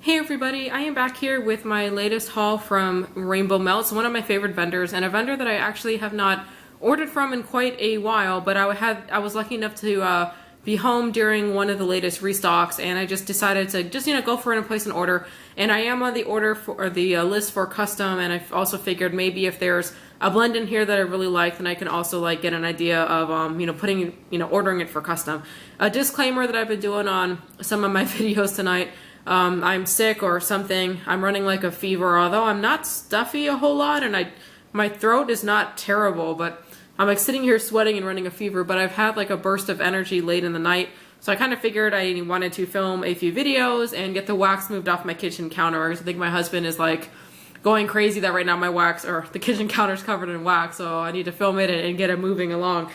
Hey everybody, I am back here with my latest haul from Rainbow Melts, one of my favorite vendors, and a vendor that I actually have not ordered from in quite a while, but I was lucky enough to be home during one of the latest restocks, and I just decided to go for it and place an order. And I am on the order for the list for custom, and I've also figured maybe if there's a blend in here that I really like, then I can also get an idea of ordering it for custom. A disclaimer that I've been doing on some of my videos tonight. I'm sick or something. I'm running like a fever, although I'm not stuffy a whole lot, and my throat is not terrible, but I'm sitting here sweating and running a fever, but I've had like a burst of energy late in the night, so I kind of figured I wanted to film a few videos and get the wax moved off my kitchen counter, because I think my husband is like going crazy that right now my wax, or the kitchen counter is covered in wax, so I need to film it and get it moving along.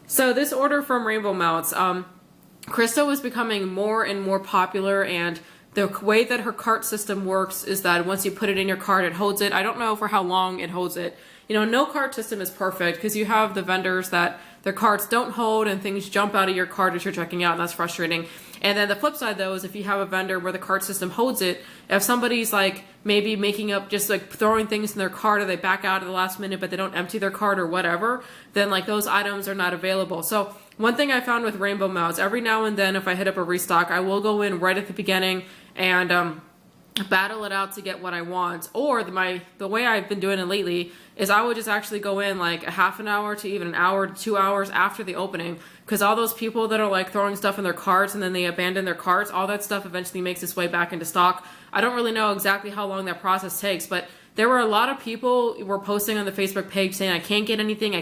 So this order from Rainbow Melts, Krista was becoming more and more popular, and the way that her cart system works is that once you put it in your cart, it holds it. I don't know for how long it holds it. No cart system is perfect, because you have the vendors that their carts don't hold and things jump out of your cart as you're checking out, and that's frustrating. And then the flip side, though, is if you have a vendor where the cart system holds it, if somebody's maybe making up, just throwing things in their cart, or they back out at the last minute but they don't empty their cart or whatever, then those items are not available. So one thing I found with Rainbow Melts, every now and then if I hit up a restock, I will go in right at the beginning and battle it out to get what I want. Or the way I've been doing it lately is I would just actually go in a half an hour to even an hour to 2 hours after the opening, because all those people that are throwing stuff in their carts and then they abandon their carts, all that stuff eventually makes its way back into stock. I don't really know exactly how long that process takes, but there were a lot of people who were posting on the Facebook page saying, I can't get anything,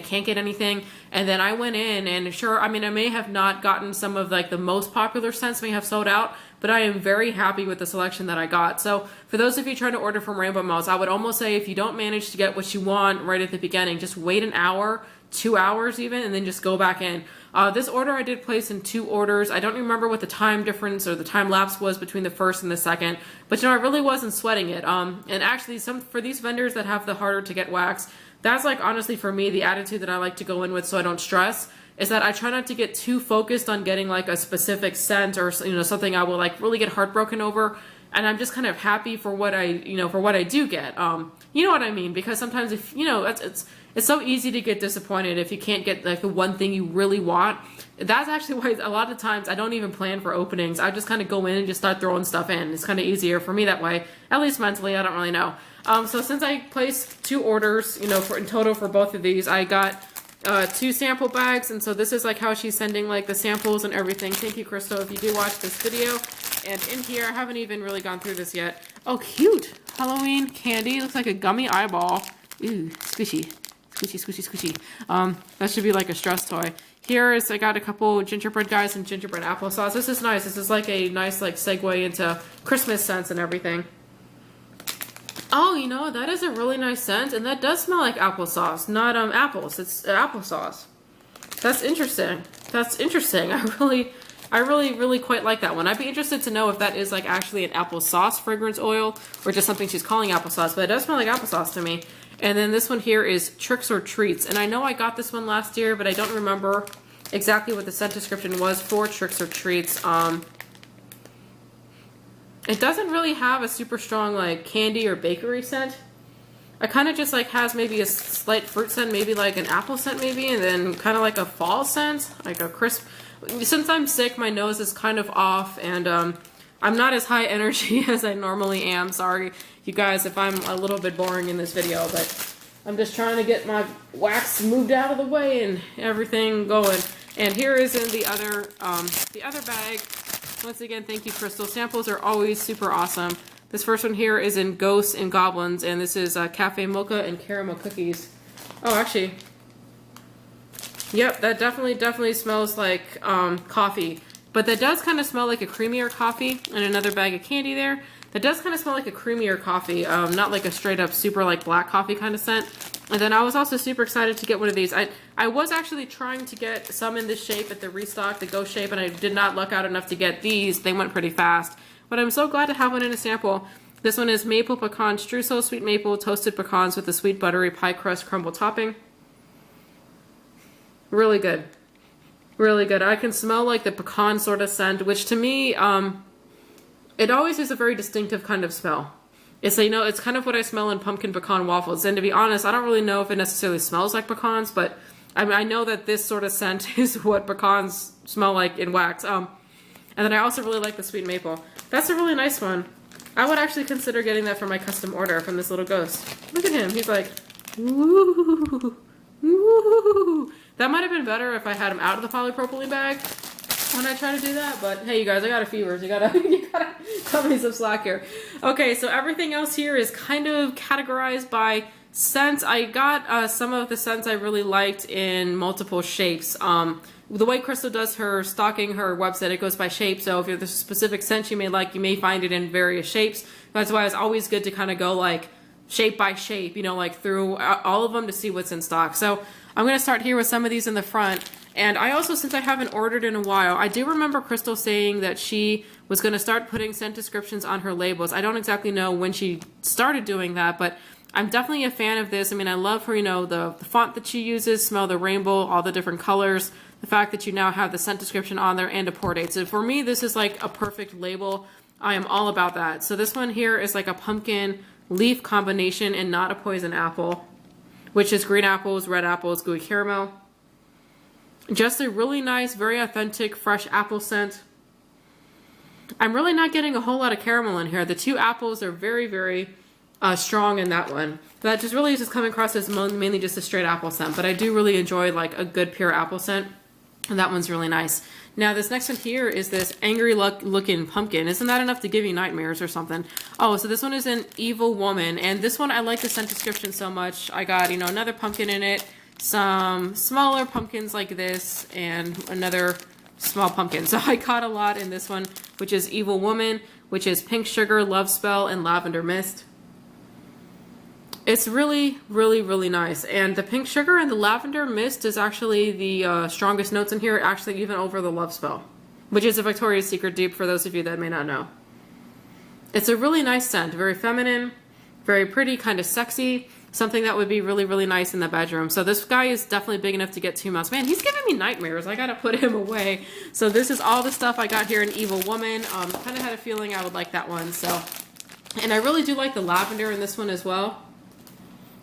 and then I went in, and sure, I may have not gotten some of the most popular scents may have sold out, but I am very happy with the selection that I got. So for those of you trying to order from Rainbow Melts, I would almost say if you don't manage to get what you want right at the beginning, just wait an hour, 2 hours even, and then just go back in. This order I did place in 2 orders. I don't remember what the time difference or the time lapse was between the first and the second, but I really wasn't sweating it. And actually, for these vendors that have the harder to get wax, that's honestly for me the attitude that I like to go in with, so I don't stress, is that I try not to get too focused on getting a specific scent or something I will really get heartbroken over. And I'm just kind of happy for what I do get. You know what I mean? Because sometimes if it's so easy to get disappointed if you can't get the one thing you really want. That's actually why a lot of times I don't even plan for openings. I just kind of go in and just start throwing stuff in. It's kind of easier for me that way, at least mentally. I don't really know. So since I placed 2 orders, in total for both of these, I got 2 sample bags, and so this is how she's sending the samples and everything. Thank you, Crystal, if you do watch this video. And in here, I haven't even really gone through this yet. Oh, cute! Halloween candy. Looks like a gummy eyeball. Ooh, squishy. Squishy, squishy, squishy. That should be a stress toy. Here is, I got a couple gingerbread guys and gingerbread applesauce. This is nice. This is a nice segue into Christmas scents and everything. Oh, that is a really nice scent, and that does smell like applesauce. Not apples. It's applesauce. That's interesting. That's interesting. I really quite like that one. I'd be interested to know if that is actually an applesauce fragrance oil or just something she's calling applesauce, but it does smell like applesauce to me. And then this one here is Tricks or Treats. And I know I got this one last year, but I don't remember exactly what the scent description was for Tricks or Treats. It doesn't really have a super strong candy or bakery scent. It kind of just has maybe a slight fruit scent, maybe an apple scent maybe, and then kind of a fall scent, a crisp. Since I'm sick, my nose is kind of off, and I'm not as high energy as I normally am. Sorry, you guys, if I'm a little bit boring in this video, but I'm just trying to get my wax moved out of the way and everything going. And here is in the other bag. Once again, thank you, Crystal. Samples are always super awesome. This first one here is in Ghosts and Goblins, and this is Cafe Mocha and Caramel Cookies. Oh, actually, yep, that definitely smells like coffee. But that does kind of smell like a creamier coffee. And another bag of candy there. That does kind of smell like a creamier coffee, not like a straight up super black coffee kind of scent. And then I was also super excited to get one of these. I was actually trying to get some in this shape at the Restock, the Ghost shape, and I did not luck out enough to get these. They went pretty fast. But I'm so glad to have one in a sample. This one is Maple Pecan Streusel, sweet maple, toasted pecans with a sweet buttery pie crust crumble topping. Really good. Really good. I can smell the pecan sort of scent, which to me, It always is a very distinctive kind of smell. It's, you know, it's kind of what I smell in pumpkin pecan waffles. And to be honest, I don't really know if it necessarily smells like pecans, but I mean, I know that this sort of scent is what pecans smell like in wax. And then I also really like the sweet maple. That's a really nice one. I would actually consider getting that for my custom order from this little ghost. Look at him. He's like, woo, woo. That might have been better if I had him out of the polypropylene bag when I try to do that, but hey, you guys, I got a fever, so you gotta cut me some slack here. Okay, so everything else here is kind of categorized by scents. I got some of the scents I really liked in multiple shapes. The way Crystal does her stocking, her website, it goes by shape, so if there's a specific scent you may like, you may find it in various shapes. That's why it's always good to kind of go like shape by shape, you know, like through all of them to see what's in stock. So I'm going to start here with some of these in the front. And I also, since I haven't ordered in a while, I do remember Crystal saying that she was going to start putting scent descriptions on her labels. I don't exactly know when she started doing that, but I'm definitely a fan of this. I mean, I love her, you know, the font that she uses, smell the rainbow, all the different colors, the fact that you now have the scent description on there and a pour date. So for me, this is like a perfect label. I am all about that. So this one here is like a pumpkin leaf combination and not a poison apple, which is green apples, red apples, gooey caramel. Just a really nice, very authentic, fresh apple scent. I'm really not getting a whole lot of caramel in here. The two apples are very, very strong in that one. That just really is just coming across as mainly just a straight apple scent, but I do really enjoy like a good pure apple scent, and that one's really nice. Now this next one here is this angry looking pumpkin. Isn't that enough to give you nightmares or something? Oh, so this one is an Evil Woman, and this one I like the scent description so much. I got, you know, another pumpkin in it, some smaller pumpkins like this, and another small pumpkin. So I caught a lot in this one, which is Evil Woman, which is pink sugar, love spell, and lavender mist. It's really, really, really nice. And the pink sugar and the lavender mist is actually the strongest notes in here, actually even over the love spell, which is a Victoria's Secret dupe for those of you that may not know. It's a really nice scent, very feminine, very pretty, kind of sexy, something that would be really, really nice in the bedroom. So this guy is definitely big enough to get 2 months. Man, he's giving me nightmares. I gotta put him away. So this is all the stuff I got here in Evil Woman. Kind of had a feeling I would like that one. So, and I really do like the lavender in this one as well.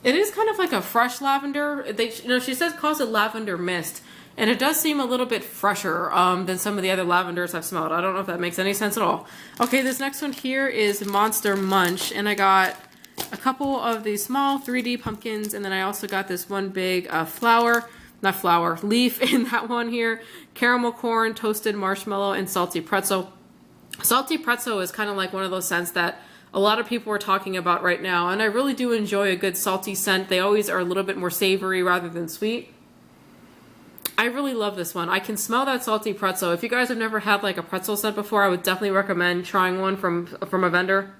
It is kind of like a fresh lavender. You know, she calls it lavender mist, and it does seem a little bit fresher than some of the other lavenders I've smelled. I don't know if that makes any sense at all. Okay, this next one here is Monster Munch, and I got a couple of these small 3D pumpkins, and then I also got this one big leaf in that one here. Caramel corn, toasted marshmallow, and salty pretzel. Salty pretzel is kind of like one of those scents that a lot of people are talking about right now, and I really do enjoy a good salty scent. They always are a little bit more savory rather than sweet. I really love this one. I can smell that salty pretzel. If you guys have never had like a pretzel scent before, I would definitely recommend trying one from a vendor.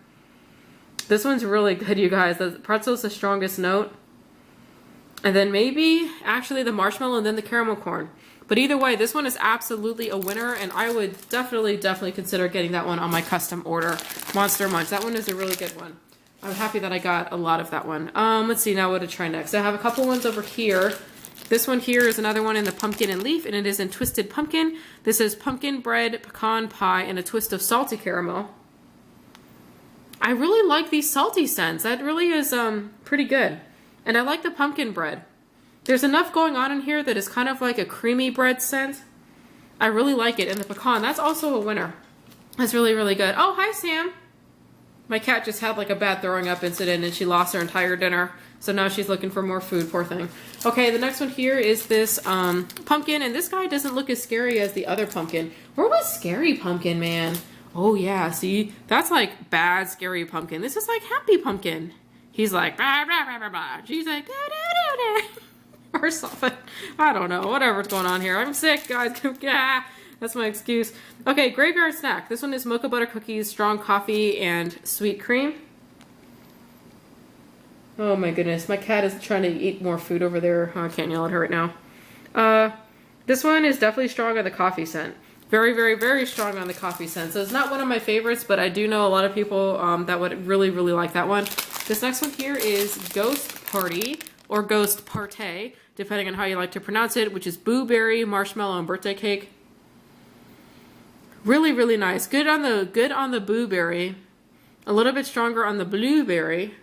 This one's really good, you guys. The pretzel is the strongest note. And then maybe actually the marshmallow and then the caramel corn. But either way, this one is absolutely a winner, and I would definitely consider getting that one on my custom order. Monster Munch. That one is a really good one. I'm happy that I got a lot of that one. Let's see now what to try next. I have a couple ones over here. This one here is another one in the pumpkin and leaf, and it is in Twisted Pumpkin. This is pumpkin bread, pecan pie, and a twist of salty caramel. I really like these salty scents. That really is pretty good. And I like the pumpkin bread. There's enough going on in here that is kind of like a creamy bread scent. I really like it. And the pecan, that's also a winner. That's really, really good. Oh, hi, Sam. My cat just had like a bad throwing up incident and she lost her entire dinner. So now she's looking for more food, poor thing. Okay, the next one here is this pumpkin. And this guy doesn't look as scary as the other pumpkin. Where was Scary Pumpkin, man? Oh, yeah, see? That's like bad Scary Pumpkin. This is like Happy Pumpkin. He's like, blah, blah, blah, blah, blah. She's like, da, da, da, da. Or something. I don't know. Whatever's going on here. I'm sick, guys. That's my excuse. Okay, Graveyard Snack. This one is mocha butter cookies, strong coffee, and sweet cream. Oh my goodness. My cat is trying to eat more food over there. Oh, I can't yell at her right now. This one is definitely strong on the coffee scent. Very, very, very strong on the coffee scent. So it's not one of my favorites, but I do know a lot of people that would really, really like that one. This next one here is Ghost Party, or Ghost Partay, depending on how you like to pronounce it, which is blueberry, marshmallow, and birthday cake. Really, really nice. Good on the blueberry. A little bit stronger on the blueberry.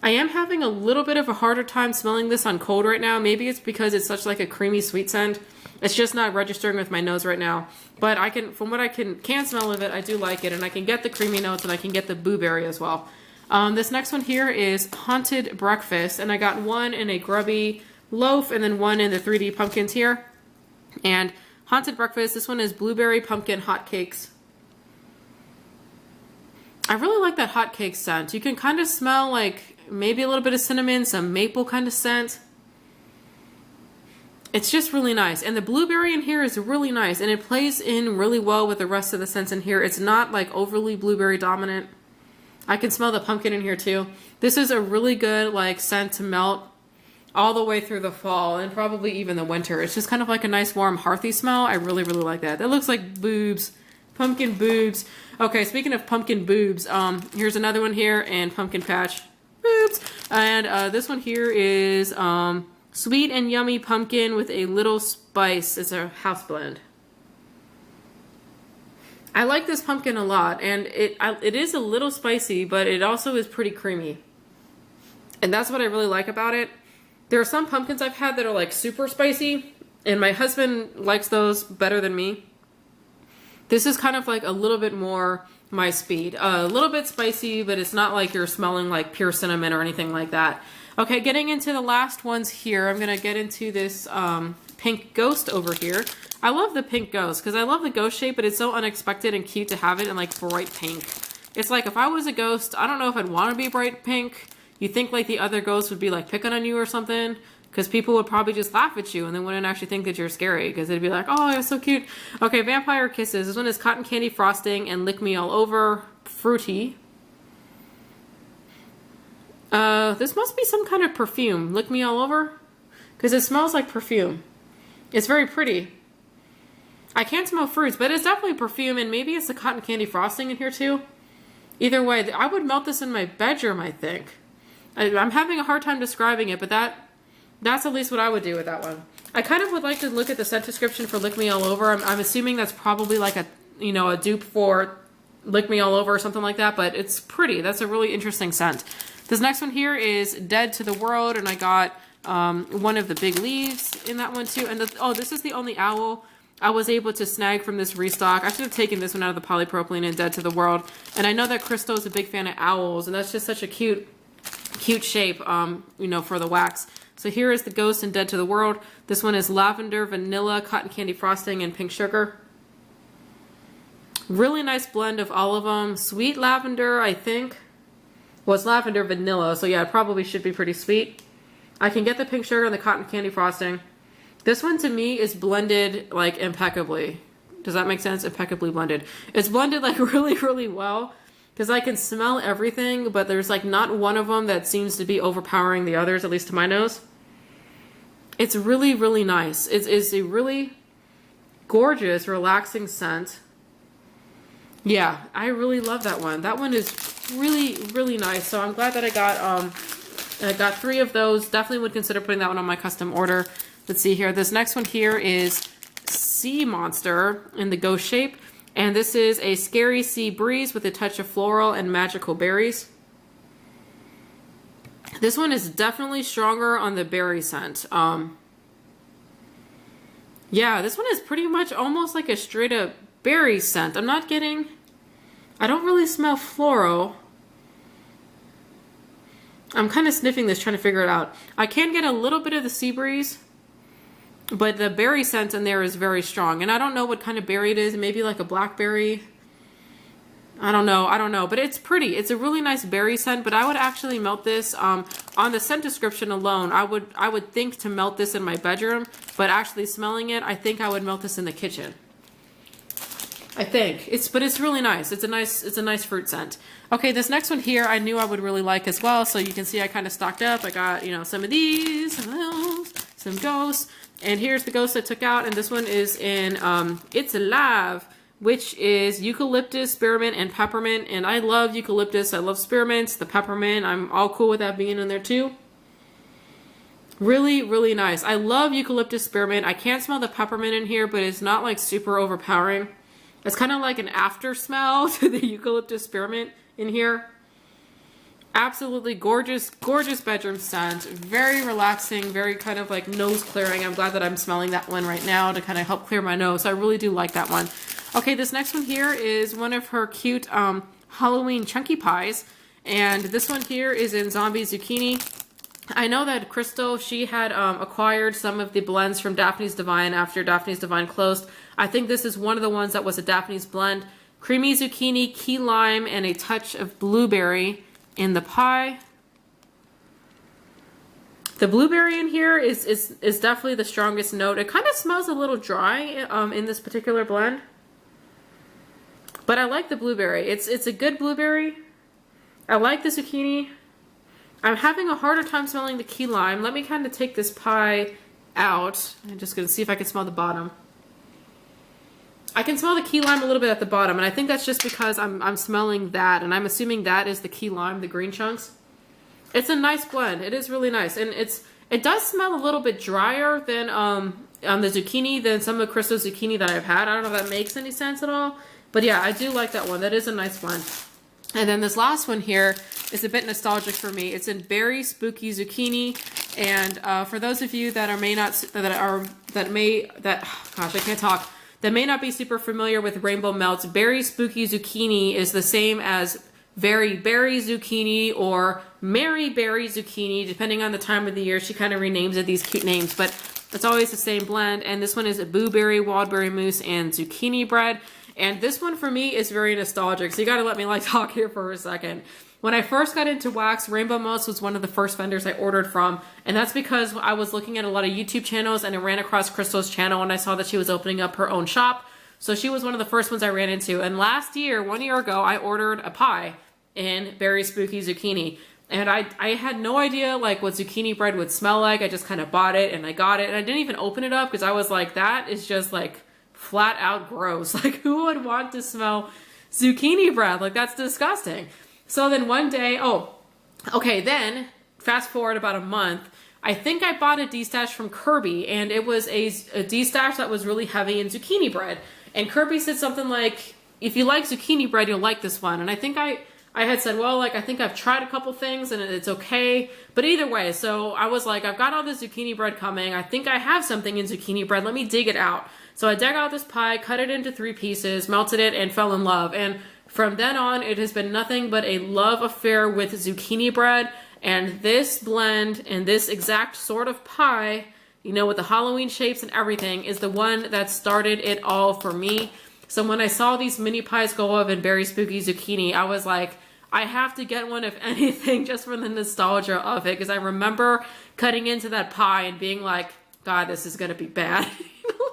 I am having a little bit of a harder time smelling this on cold right now. Maybe it's because it's such like a creamy sweet scent. It's just not registering with my nose right now. But I can, from what I can smell of it, I do like it. And I can get the creamy notes and I can get the blueberry as well. This next one here is Haunted Breakfast. And I got one in a grubby loaf and then one in the 3D pumpkins here. And Haunted Breakfast, this one is blueberry pumpkin hotcakes. I really like that hotcake scent. You can kind of smell like maybe a little bit of cinnamon, some maple kind of scent. It's just really nice. And the blueberry in here is really nice. And it plays in really well with the rest of the scents in here. It's not like overly blueberry dominant. I can smell the pumpkin in here too. This is a really good like scent to melt all the way through the fall and probably even the winter. It's just kind of like a nice warm hearthy smell. I really, really like that. That looks like boobs. Pumpkin boobs. Okay, speaking of pumpkin boobs, here's another one here and pumpkin patch boobs. And this one here is sweet and yummy pumpkin with a little spice. It's a house blend. I like this pumpkin a lot, and it is a little spicy, but it also is pretty creamy. And that's what I really like about it. There are some pumpkins I've had that are like super spicy, and my husband likes those better than me. This is kind of like a little bit more my speed. A little bit spicy, but it's not like you're smelling like pure cinnamon or anything like that. Okay, getting into the last ones here, I'm going to get into this pink ghost over here. I love the pink ghost because I love the ghost shape, but it's so unexpected and cute to have it in like bright pink. It's like if I was a ghost, I don't know if I'd want to be bright pink. You think like the other ghosts would be like picking on you or something, because people would probably just laugh at you and they wouldn't actually think that you're scary because they'd be like, oh, you're so cute. Okay, Vampire Kisses. This one is cotton candy frosting and lick me all over, fruity. This must be some kind of perfume. Lick me all over? Because it smells like perfume. It's very pretty. I can't smell fruits, but it's definitely perfume, and maybe it's the cotton candy frosting in here too. Either way, I would melt this in my bedroom, I think. I'm having a hard time describing it, but that's at least what I would do with that one. I kind of would like to look at the scent description for Lick Me All Over. I'm assuming that's probably like a dupe for Lick Me All Over or something like that, but it's pretty. That's a really interesting scent. This next one here is Dead to the World, and I got one of the big leaves in that one too. And this is the only owl I was able to snag from this restock. I should have taken this one out of the polypropylene and Dead to the World. And I know that Crystal is a big fan of owls, and that's just such a cute shape, for the wax. So here is the Ghost and Dead to the World. This one is lavender, vanilla, cotton candy frosting, and pink sugar. Really nice blend of all of them. Sweet lavender, I think. Well, it's lavender vanilla, so yeah, it probably should be pretty sweet. I can get the pink sugar and the cotton candy frosting. This one to me is blended like impeccably. Does that make sense? Impeccably blended. It's blended like really, really well. Because I can smell everything, but there's like not one of them that seems to be overpowering the others, at least to my nose. It's really, really nice. It's a really gorgeous, relaxing scent. Yeah, I really love that one. That one is really, really nice. So I'm glad that I got 3 of those. Definitely would consider putting that one on my custom order. Let's see here. This next one here is Sea Monster in the ghost shape. And this is a scary sea breeze with a touch of floral and magical berries. This one is definitely stronger on the berry scent. Yeah, this one is pretty much almost like a straight up berry scent. I don't really smell floral. I'm kind of sniffing this, trying to figure it out. I can get a little bit of the sea breeze, but the berry scent in there is very strong. And I don't know what kind of berry it is. Maybe like a blackberry. I don't know. But it's pretty. It's a really nice berry scent. But I would actually melt this on the scent description alone. I would think to melt this in my bedroom. But actually smelling it, I think I would melt this in the kitchen. I think. But it's really nice. It's a nice fruit scent. Okay, this next one here I knew I would really like as well. So you can see I kind of stocked up. I got, some of these, some of those, some ghosts. And here's the ghost I took out, and this one is in It's Alive, which is eucalyptus, spearmint, and peppermint. And I love eucalyptus, I love spearmint, the peppermint, I'm all cool with that being in there too. Really, really nice. I love eucalyptus, spearmint. I can't smell the peppermint in here, but it's not like super overpowering. It's kind of like an after smell to the eucalyptus spearmint in here. Absolutely gorgeous, gorgeous bedroom scent. Very relaxing, very kind of like nose clearing. I'm glad that I'm smelling that one right now to kind of help clear my nose. So I really do like that one. Okay, this next one here is one of her cute Halloween chunky pies. And this one here is in Zombie Zucchini. I know that Crystal, she had acquired some of the blends from Daphne's Divine after Daphne's Divine closed. I think this is one of the ones that was a Daphne's blend. Creamy zucchini, key lime, and a touch of blueberry in the pie. The blueberry in here is definitely the strongest note. It kind of smells a little dry in this particular blend. But I like the blueberry. It's a good blueberry. I like the zucchini. I'm having a harder time smelling the key lime. Let me kind of take this pie out. I'm just going to see if I can smell the bottom. I can smell the key lime a little bit at the bottom, and I think that's just because I'm smelling that, and I'm assuming that is the key lime, the green chunks. It's a nice blend. It is really nice, and it does smell a little bit drier than on the zucchini than some of Crystal's zucchini that I've had. I don't know if that makes any sense at all, but yeah, I do like that one. That is a nice blend. And then this last one here is a bit nostalgic for me. It's in Berry Spooky Zucchini, and for those of you that may not be super familiar with Rainbow Melts, Berry Spooky Zucchini is the same as Very Berry Zucchini or Mary Berry Zucchini, depending on the time of the year. She kind of renames it these cute names, but it's always the same blend. And this one is a blueberry, wildberry mousse, and zucchini bread. And this one for me is very nostalgic, so you gotta let me like talk here for a second. When I first got into wax, Rainbow Melts was one of the first vendors I ordered from, and that's because I was looking at a lot of YouTube channels and I ran across Crystal's channel and I saw that she was opening up her own shop. So she was one of the first ones I ran into. And last year, 1 year ago, I ordered a pie in Berry Spooky Zucchini. And I had no idea like what zucchini bread would smell like. I just kind of bought it and I got it, and I didn't even open it up because I was like, that is just like flat out gross. Like, who would want to smell zucchini bread? Like, that's disgusting. So then one day, then fast forward about a month, I think I bought a D-stash from Kirby, and it was a D-stash that was really heavy in zucchini bread. And Kirby said something like, if you like zucchini bread, you'll like this one. And I think I had said, well, like, I think I've tried a couple things and it's okay. But either way, so I was like, I've got all this zucchini bread coming. I think I have something in zucchini bread. Let me dig it out. So I dug out this pie, cut it into 3 pieces, melted it, and fell in love. And from then on, it has been nothing but a love affair with zucchini bread. And this blend and this exact sort of pie, you know, with the Halloween shapes and everything, is the one that started it all for me. So when I saw these mini pies go up in Berry Spooky Zucchini, I was like, I have to get one, if anything, just for the nostalgia of it. Because I remember cutting into that pie and being like, God, this is going to be bad.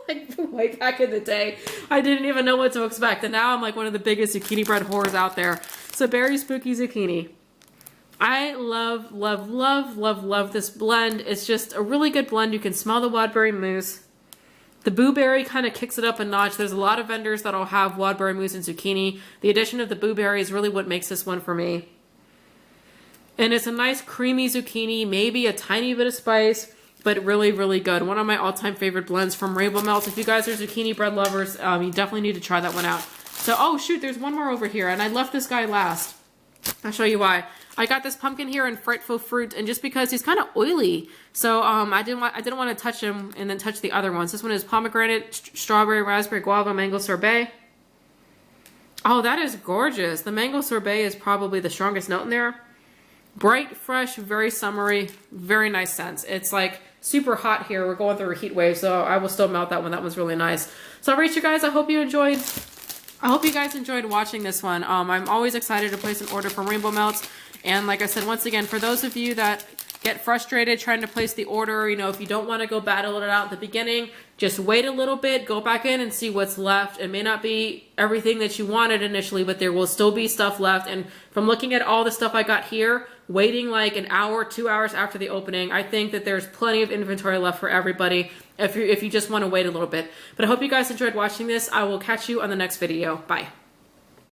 Like, way back in the day, I didn't even know what to expect. And now I'm like one of the biggest zucchini bread whores out there. So Berry Spooky Zucchini. I love, love, love, love, love this blend. It's just a really good blend. You can smell the wildberry mousse. The blueberry kind of kicks it up a notch. There's a lot of vendors that'll have wildberry mousse and zucchini. The addition of the blueberry is really what makes this one for me. And it's a nice creamy zucchini, maybe a tiny bit of spice, but really, really good. One of my all-time favorite blends from Rainbow Melts. If you guys are zucchini bread lovers, you definitely need to try that one out. So, oh shoot, there's one more over here, and I left this guy last. I'll show you why. I got this pumpkin here in Frightful Fruit, and just because he's kind of oily, so I didn't want to touch him and then touch the other ones. This one is pomegranate, strawberry, raspberry, guava, mango sorbet. Oh, that is gorgeous. The mango sorbet is probably the strongest note in there. Bright, fresh, very summery, very nice scents. It's like super hot here. We're going through a heat wave, so I will still melt that one. That one's really nice. So, all right, you guys, I hope you guys enjoyed watching this one. I'm always excited to place an order from Rainbow Melts. And like I said, once again, for those of you that get frustrated trying to place the order, you know, if you don't want to go battle it out at the beginning, just wait a little bit, go back in and see what's left. It may not be everything that you wanted initially, but there will still be stuff left. And from looking at all the stuff I got here, waiting like an hour, 2 hours after the opening, I think that there's plenty of inventory left for everybody if you just want to wait a little bit. But I hope you guys enjoyed watching this. I will catch you on the next video. Bye.